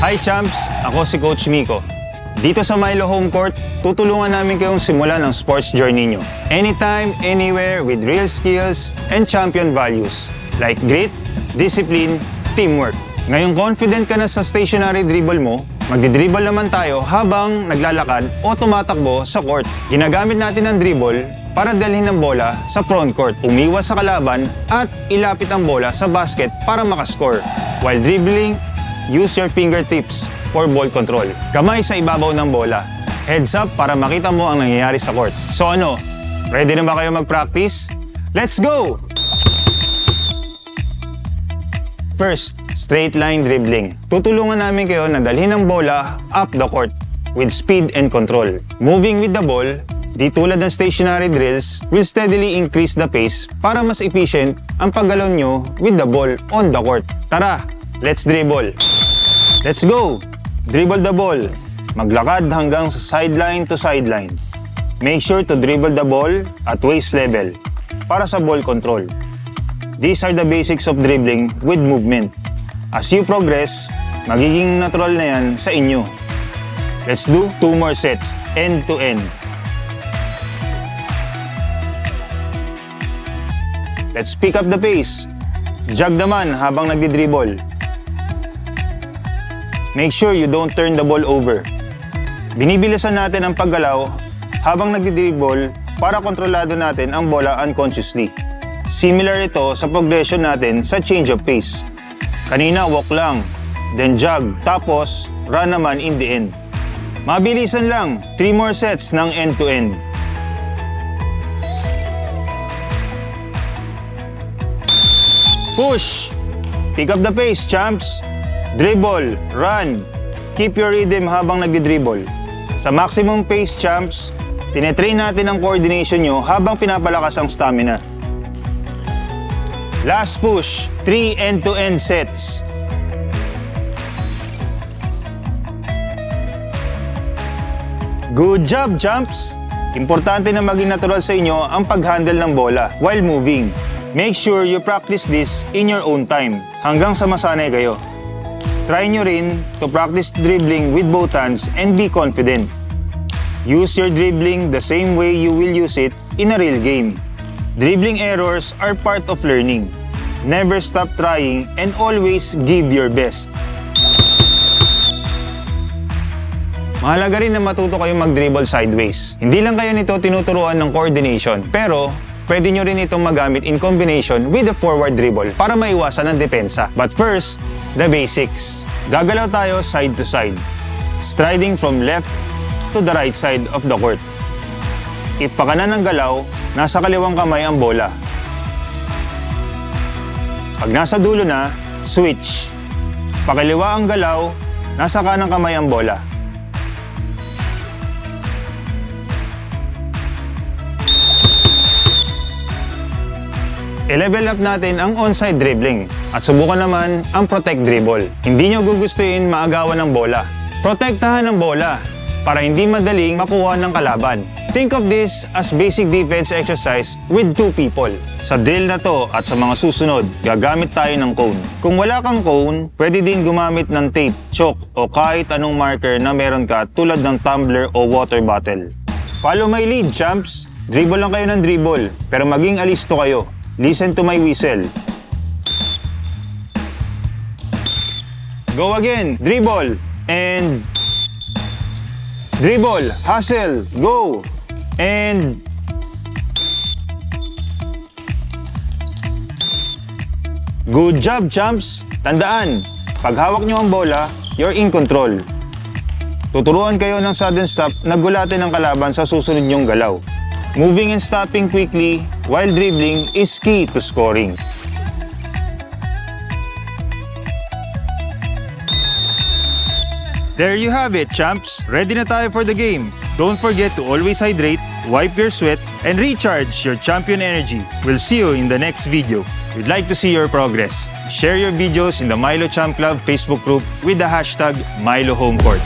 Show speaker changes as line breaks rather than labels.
Hi champs! Ako si Coach Miko. Dito sa Milo Home Court, tutulungan namin kayong simulan ang sports journey nyo. Anytime, anywhere, with real skills and champion values like grit, discipline, teamwork. Ngayong confident ka na sa stationary dribble mo, magdi-dribble naman tayo habang naglalakad o tumatakbo sa court. Ginagamit natin ang dribble para dalhin ang bola sa front court, umiwas sa kalaban at ilapit ang bola sa basket para makascore. While dribbling, use your fingertips for ball control. Kamay sa ibabaw ng bola. Heads up para makita mo ang nangyayari sa court. So ano, ready na ba kayo mag-practice? Let's go! First, straight line dribbling. Tutulungan namin kayo na dalhin ang bola up the court with speed and control. Moving with the ball, di tulad ng stationary drills, will steadily increase the pace para mas efficient ang paggalaw nyo with the ball on the court. Tara, let's dribble! Let's go! Dribble the ball. Maglakad hanggang sa sideline to sideline. Make sure to dribble the ball at waist level para sa ball control. These are the basics of dribbling with movement. As you progress, magiging natural na yan sa inyo. Let's do 2 more sets, end to end. Let's pick up the pace. Jog naman habang nagdi-dribble. Make sure you don't turn the ball over. Binibilisan natin ang paggalaw habang nagdi-dribble para kontrolado natin ang bola unconsciously. Similar ito sa progression natin sa change of pace. Kanina walk lang, then jog, tapos run naman in the end. Mabilisan lang, 3 more sets ng end-to-end. Push! Pick up the pace, champs! Dribble, run, keep your rhythm habang nagdi-dribble. Sa maximum pace, champs, tinetrain natin ang coordination nyo habang pinapalakas ang stamina. Last push, 3 end-to-end sets. Good job, champs! Importante na maging natural sa inyo ang pag-handle ng bola while moving. Make sure you practice this in your own time hanggang sa masanay kayo. Try nyo rin to practice dribbling with both hands and be confident. Use your dribbling the same way you will use it in a real game. Dribbling errors are part of learning. Never stop trying and always give your best. Mahalaga rin na matuto kayong mag-dribble sideways. Hindi lang kayo nito tinuturuan ng coordination, pero pwede nyo rin itong magamit in combination with the forward dribble para maiwasan ang depensa. But first, the basics. Gagalaw tayo side to side, striding from left to the right side of the court. If pakanan ng galaw, nasa kaliwang kamay ang bola. Pag nasa dulo na, switch. Pakaliwa ang galaw, nasa kanang kamay ang bola. I-level up natin ang onside dribbling at subukan naman ang protect dribble. Hindi nyo gugustuhin maagawan ng bola. Protektahan ang bola para hindi madaling makuha ng kalaban. Think of this as basic defense exercise with 2 people. Sa drill na to at sa mga susunod, gagamit tayo ng cone. Kung wala kang cone, pwede din gumamit ng tape, chalk o kahit anong marker na meron ka tulad ng tumbler o water bottle. Follow my lead, champs! Dribble lang kayo ng dribble, pero maging alisto kayo. Listen to my whistle. Go again. Dribble. And dribble. Hustle. Go. And good job, champs. Tandaan, pag hawak nyo ang bola, you're in control. Tuturuan kayo ng sudden stop na gulatin ang kalaban sa susunod nyong galaw. Moving and stopping quickly while dribbling is key to scoring. There you have it, champs! Ready na tayo for the game. Don't forget to always hydrate, wipe your sweat, and recharge your champion energy. We'll see you in the next video. We'd like to see your progress. Share your videos in the Milo Champ Club Facebook group with the hashtag MiloHomeCourt.